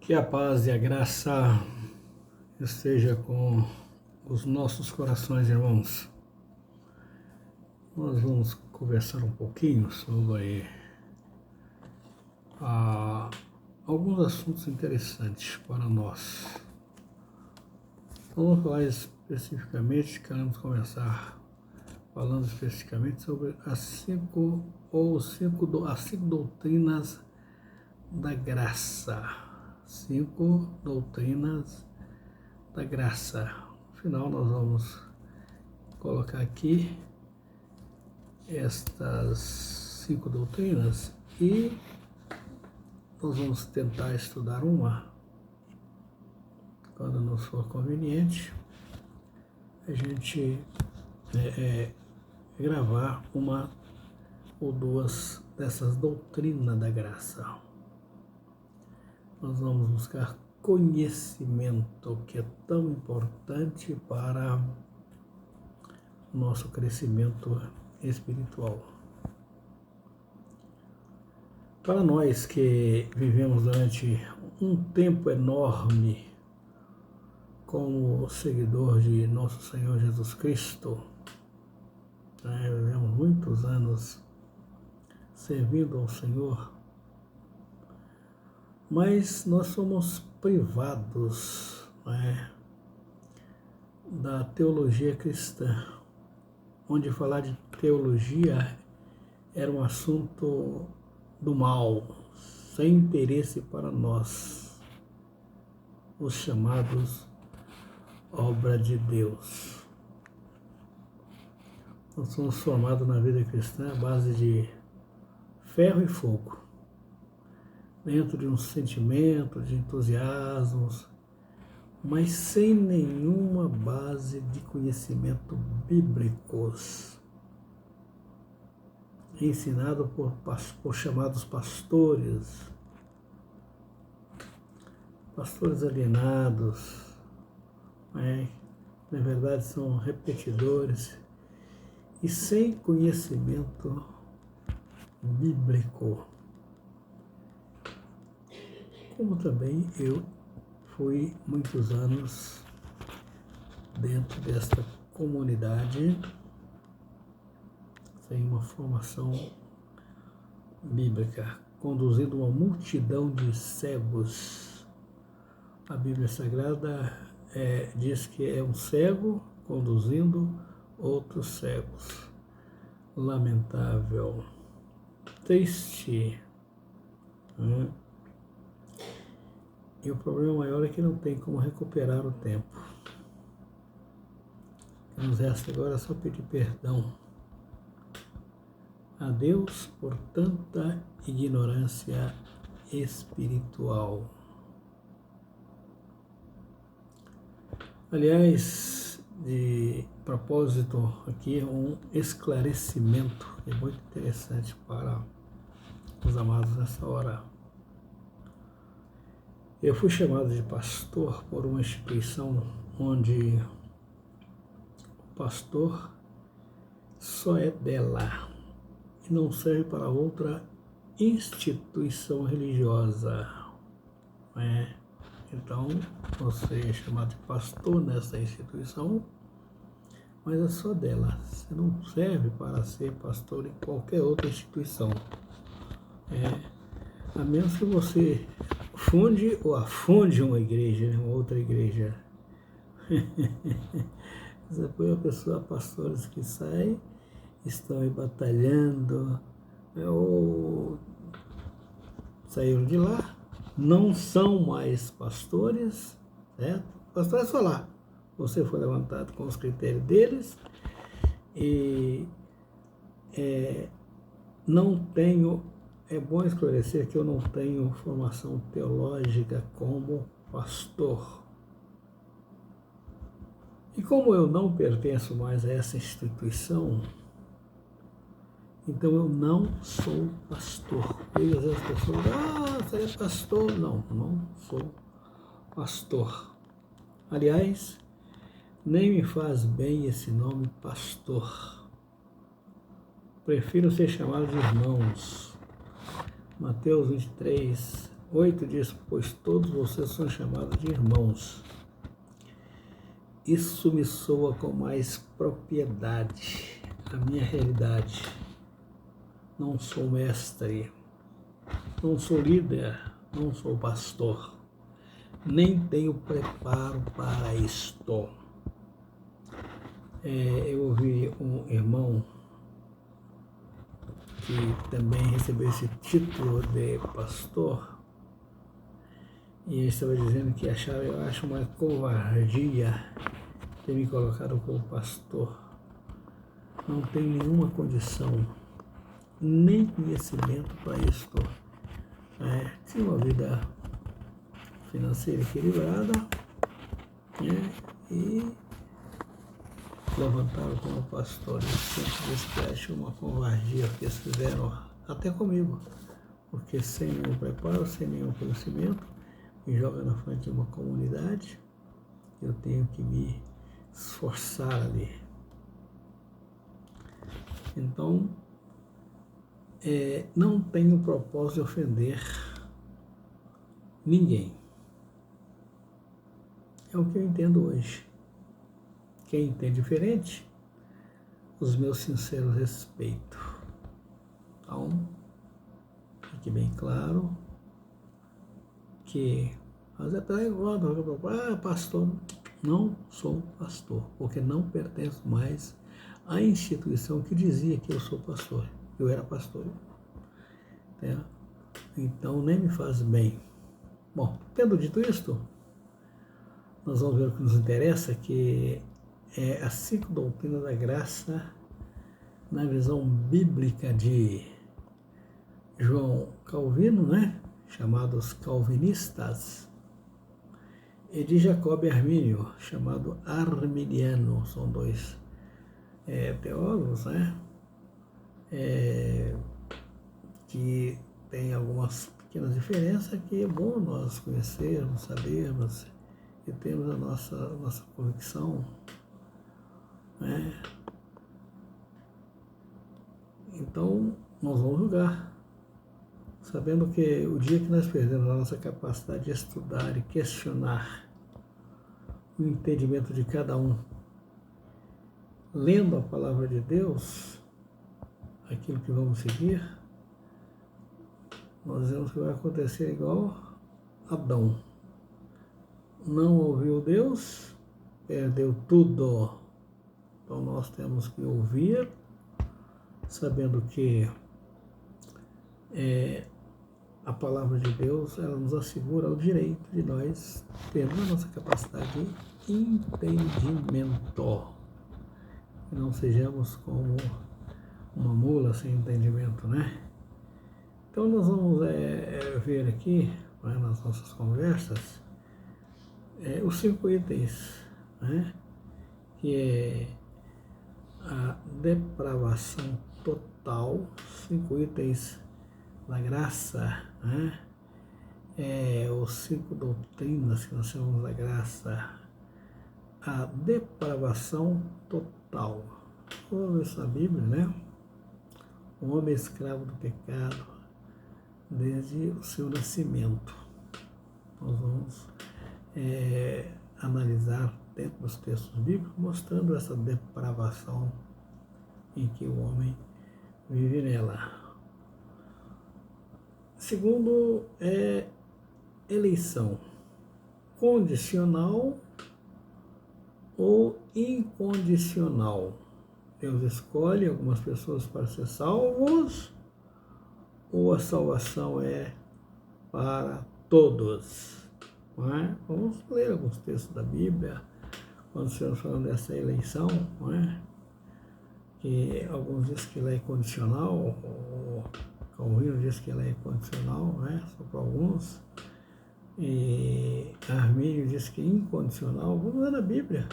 Que a paz e a graça esteja com os nossos corações, irmãos. Nós vamos conversar um pouquinho sobre alguns assuntos interessantes para nós. Vamos falar especificamente, queremos começar falando especificamente sobre as cinco doutrinas da graça. 5 doutrinas da graça. No final nós vamos colocar aqui estas 5 doutrinas e nós vamos tentar estudar uma, quando nos for conveniente, a gente gravar uma ou duas dessas doutrinas da graça. Nós vamos buscar conhecimento, que é tão importante para o nosso crescimento espiritual. Para nós que vivemos durante um tempo enorme como seguidor de nosso Senhor Jesus Cristo, vivemos muitos anos servindo ao Senhor, mas nós somos privados da teologia cristã, onde falar de teologia era um assunto do mal, sem interesse para nós, os chamados obra de Deus. Nós somos formados na vida cristã à base de ferro e fogo, dentro de um sentimento de entusiasmos, mas sem nenhuma base de conhecimento bíblicos, ensinado por chamados pastores alienados, na verdade são repetidores e sem conhecimento bíblico. Como também eu fui muitos anos dentro desta comunidade sem uma formação bíblica, conduzindo uma multidão de cegos. A Bíblia Sagrada diz que é um cego conduzindo outros cegos. Lamentável, triste, E o problema maior é que não tem como recuperar o tempo. Nos resta agora só pedir perdão a Deus por tanta ignorância espiritual. Aliás, de propósito aqui, um esclarecimento que é muito interessante para os amados nessa hora. Eu fui chamado de pastor por uma instituição onde o pastor só é dela e não serve para outra instituição religiosa. Então, você é chamado de pastor nessa instituição, mas é só dela. Você não serve para ser pastor em qualquer outra instituição. A menos que você funde ou afunde uma igreja, uma outra igreja. Depois a pessoa, pastores que saem, estão aí batalhando, ou saíram de lá, não são mais pastores, certo? Pastor é só lá. Você foi levantado com os critérios deles e não tenho. É bom esclarecer que eu não tenho formação teológica como pastor. E como eu não pertenço mais a essa instituição, então eu não sou pastor. E às vezes as pessoas você é pastor? Não sou pastor. Aliás, nem me faz bem esse nome pastor. Prefiro ser chamado de irmãos. Mateus 23, 8 diz, pois todos vocês são chamados de irmãos. Isso me soa com mais propriedade, a minha realidade. Não sou mestre, não sou líder, não sou pastor, nem tenho preparo para isto. Eu ouvi um irmão que também recebeu esse título de pastor, e ele estava dizendo que eu acho uma covardia ter me colocado como pastor. Não tenho nenhuma condição, nem conhecimento para isto. Tinha uma vida financeira equilibrada, e levantaram como pastor. Eu sempre disse que acho uma covardia que eles fizeram até comigo, porque sem nenhum preparo, sem nenhum conhecimento, me joga na frente de uma comunidade, eu tenho que me esforçar ali. Então, não tenho o propósito de ofender ninguém. É o que eu entendo hoje. Quem entende diferente, os meus sinceros respeitos. Então, fique bem claro que pastor, não sou pastor, porque não pertenço mais à instituição que dizia que eu sou pastor, eu era pastor. Então nem me faz bem. Bom, tendo dito isto, nós vamos ver o que nos interessa, que é as 5 doutrinas da graça na visão bíblica de João Calvino, chamados calvinistas, e de Jacob Armínio, chamado arminiano. São dois teólogos, que tem algumas pequenas diferenças que é bom nós conhecermos, sabermos e termos a nossa convicção. Então, nós vamos julgar, sabendo que o dia que nós perdemos a nossa capacidade de estudar e questionar o entendimento de cada um, lendo a palavra de Deus, aquilo que vamos seguir, nós vemos que vai acontecer igual Adão. Não ouviu Deus, perdeu tudo. Então nós temos que ouvir, sabendo que a palavra de Deus, ela nos assegura o direito de nós termos a nossa capacidade de entendimento. E não sejamos como uma mula sem entendimento, Então nós vamos ver aqui, nas nossas conversas, os 5 itens, que é a depravação total, 5 itens da graça, os 5 doutrinas que nós chamamos da graça, a depravação total. Vamos ver na Bíblia, o homem é escravo do pecado desde o seu nascimento. Nós vamos analisar dentro dos textos bíblicos, mostrando essa depravação em que o homem vive nela. Segundo, eleição condicional ou incondicional. Deus escolhe algumas pessoas para ser salvos, ou a salvação é para todos. Vamos ler alguns textos da Bíblia, quando estamos falando dessa eleição, que alguns dizem que ela é condicional, o Calvino diz que ela é condicional, só para alguns, e Armínio diz que é incondicional. Vamos ler na Bíblia,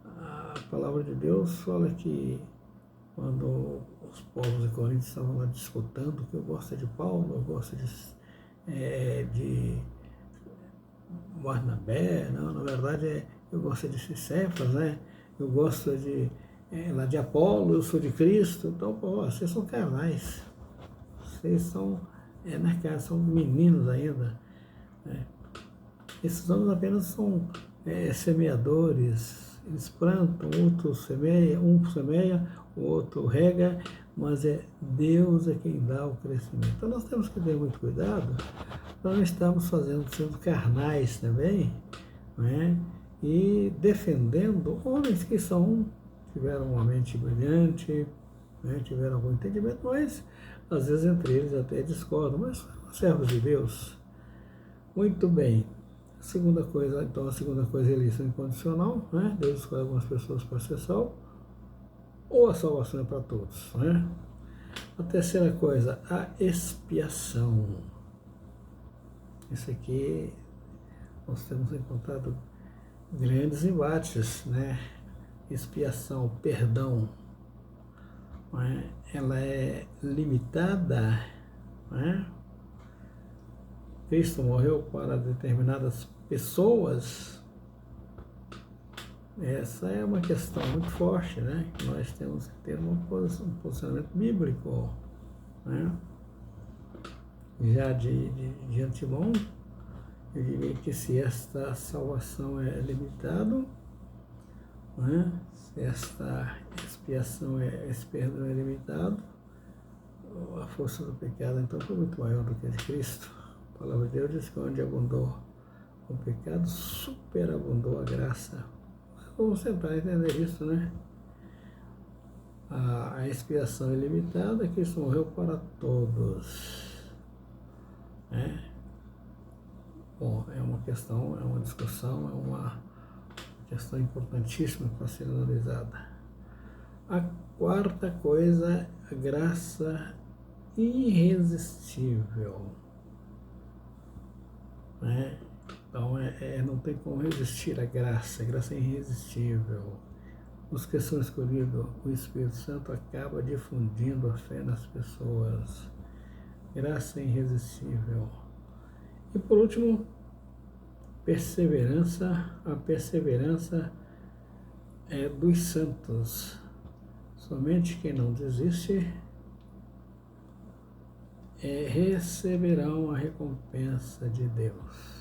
A palavra de Deus fala que quando os povos de Corinto estavam lá disputando, que eu gosto de Paulo, eu gosto de Barnabé, não, na verdade eu gosto de Cefas, eu gosto lá de Apolo, eu sou de Cristo. Então, vocês são carnais, vocês são na casa, são meninos ainda. Né? Esses homens apenas são semeadores, eles plantam, outro semeia, um semeia, o outro rega, mas Deus é quem dá o crescimento. Então nós temos que ter muito cuidado, nós não estamos sendo carnais também, né? E defendendo homens que tiveram uma mente brilhante, né? Tiveram algum entendimento, mas às vezes entre eles até discordam, mas são servos de Deus. Muito bem. A segunda coisa é a eleição incondicional, né? Deus escolhe algumas pessoas para ser salvo, ou a salvação é para todos, né? A terceira coisa, a expiação. Isso aqui nós temos encontrado grandes embates, né? Expiação, perdão, né? Ela é limitada, né? Cristo morreu para determinadas pessoas. Essa é uma questão muito forte, né? Nós temos que ter um posicionamento bíblico, né? Já de antemão, eu diria que se esta salvação é limitada, né? Se esta expiação, esse perdão é limitado, a força do pecado então foi muito maior do que a de Cristo. A palavra de Deus diz que onde abundou o pecado, superabundou a graça. Vamos tentar entender isso, né? A expiação é limitada, Cristo morreu para todos, né? Bom, é uma questão, é uma discussão, é uma questão importantíssima para ser analisada. A quarta coisa, a graça irresistível, né? Então, não tem como resistir à graça, a graça é irresistível. Os que são escolhidos, o Espírito Santo acaba difundindo a fé nas pessoas. Graça irresistível. E por último, perseverança. A perseverança é dos santos. Somente quem não desiste receberão a recompensa de Deus.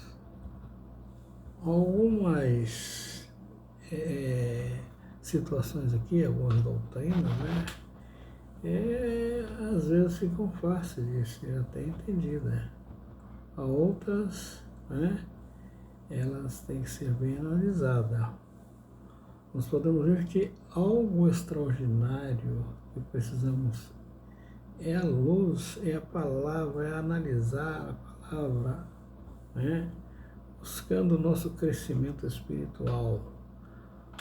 Algumas situações aqui, algumas doutrinas, né? Às vezes ficam fáceis de ser até entendidas. Há outras, né? Elas têm que ser bem analisadas. Nós podemos ver que algo extraordinário que precisamos é a luz, é a palavra, é analisar a palavra, né? Buscando o nosso crescimento espiritual.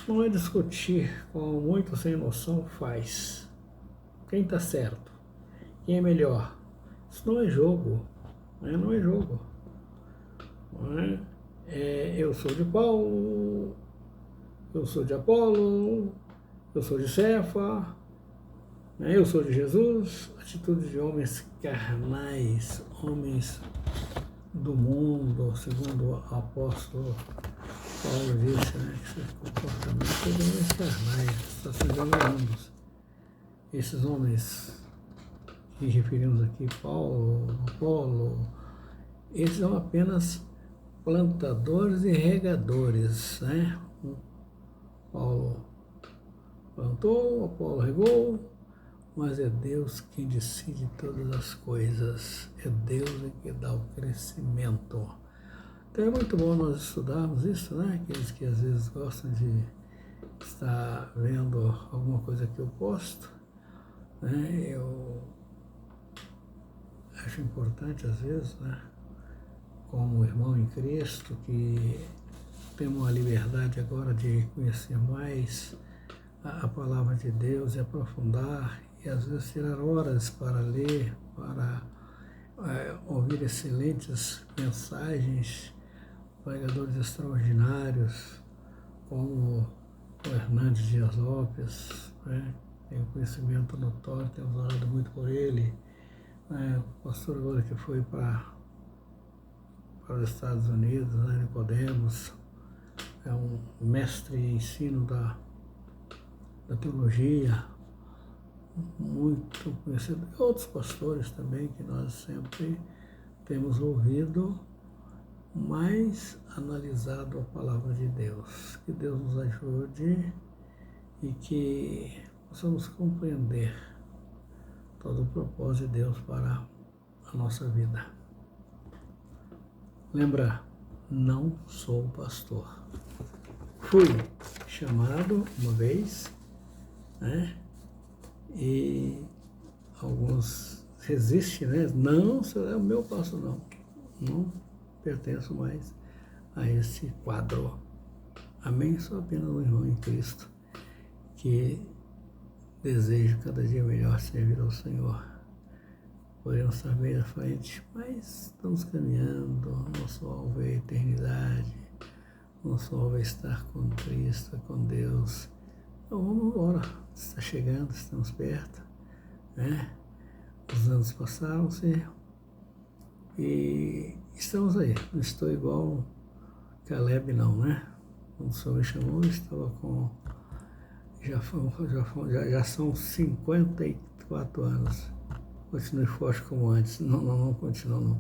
Não é discutir como muito sem noção faz. Quem está certo? Quem é melhor? Isso não é jogo. Né? Não é jogo. Não é? Eu sou de Paulo, eu sou de Apolo, eu sou de Cefa, né? Eu sou de Jesus. Atitude de homens carnais, homens do mundo, segundo o apóstolo Paulo disse, né, que esse comportamento é de homens carnais, situações enganosos. Esses homens que referimos aqui, Paulo, Apolo, eles são apenas plantadores e regadores, né? Paulo plantou, Apolo regou, mas é Deus quem decide todas as coisas, é Deus que dá o crescimento. Então é muito bom nós estudarmos isso, né? Aqueles que às vezes gostam de estar vendo alguma coisa que eu posto, né? Eu acho importante às vezes, né? Como irmão em Cristo, que temos a liberdade agora de conhecer mais a palavra de Deus e aprofundar, e às vezes tirar horas para ler, para ouvir excelentes mensagens, pregadores extraordinários, como o Hernandes Dias Lopes, né? Tenho conhecimento notório, temos orado muito por ele, né? O pastor agora que foi para os Estados Unidos, né? Nicodemos, é um mestre em ensino da teologia, muito conhecido, e outros pastores também que nós sempre temos ouvido, mais analisado a palavra de Deus. Que Deus nos ajude e que possamos compreender todo o propósito de Deus para a nossa vida. Lembrar, não sou pastor. Fui chamado uma vez, né? E alguns resistem, né? Não, você é o meu pastor, não. Não pertenço mais a esse quadro. Amém? Sou apenas um irmão em Cristo que desejo cada dia melhor servir ao Senhor. Podemos estar bem à frente, mas estamos caminhando. Nosso alvo é a eternidade. Nosso alvo é estar com Cristo, com Deus. Então vamos embora. Está chegando, estamos perto, né? Os anos passaram-se e estamos aí. Não estou igual Caleb, não, né? Quando o Senhor me chamou, eu estava com... Já são 54 anos. Continue forte como antes. Não continuo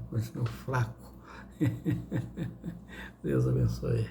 fraco. Deus abençoe.